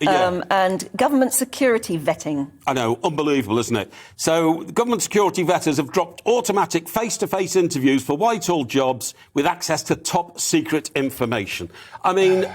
And government security vetting. I know, unbelievable, isn't it? So, government security vetters have dropped automatic face-to-face interviews for Whitehall jobs with access to top-secret information. I mean,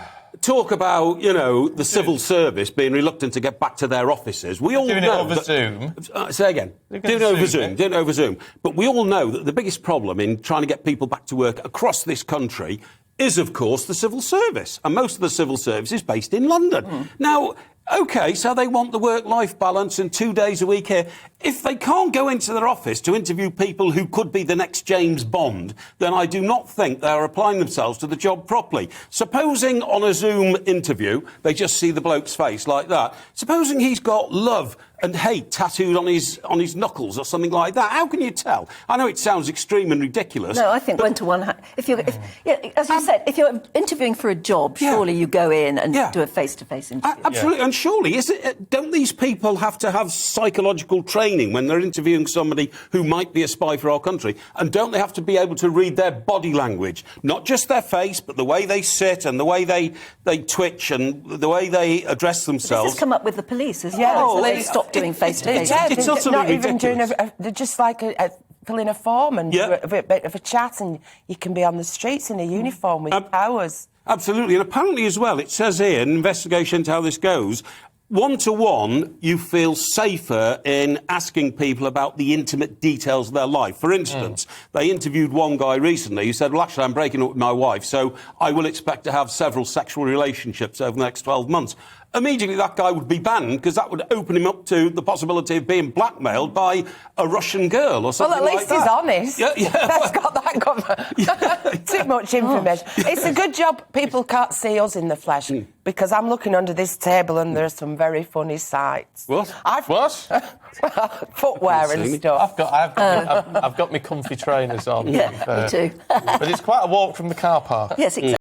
talk about, you know, the civil service being reluctant to get back to their offices. We all know... Doing it over Zoom. Say again. Doing it over Zoom. But we all know that the biggest problem in trying to get people back to work across this country is, of course, the civil service. And most of the civil service is based in London. Now, OK, so they want the work-life balance and 2 days a week here. If they can't go into their office to interview people who could be the next James Bond, then I do not think they are applying themselves to the job properly. Supposing on a Zoom interview they just see the bloke's face like that, supposing he's got love and hate tattooed on his knuckles or something like that, how can you tell? I know it sounds extreme and ridiculous. No, I think one-to-one... as you said, if you're interviewing for a job, surely you go in and do a face-to-face interview. Absolutely, and surely, don't these people have to have psychological training when they're interviewing somebody who might be a spy for our country? And don't they have to be able to read their body language? Not just their face, but the way they sit and the way they twitch and the way they address themselves. This has come up with the police as well. So they've stopped doing face-to-face. It's utterly not even ridiculous. doing they're just like filling a form and do a bit of a chat, and you can be on the streets in a uniform with powers. Absolutely, and apparently as well, it says here, an investigation into how this goes, one-to-one, you feel safer in asking people about the intimate details of their life. For instance, they interviewed one guy recently who said, well, actually, I'm breaking up with my wife, so I will expect to have several sexual relationships over the next 12 months. Immediately that guy would be banned because that would open him up to the possibility of being blackmailed by a Russian girl or something like that. Well, at least he's honest. That's got that covered. Too much information. It's a good job people can't see us in the flesh because I'm looking under this table and there's some very funny sights. What? Footwear and stuff. I've got my comfy trainers on. Yeah, me too. But it's quite a walk from the car park. Yes, exactly.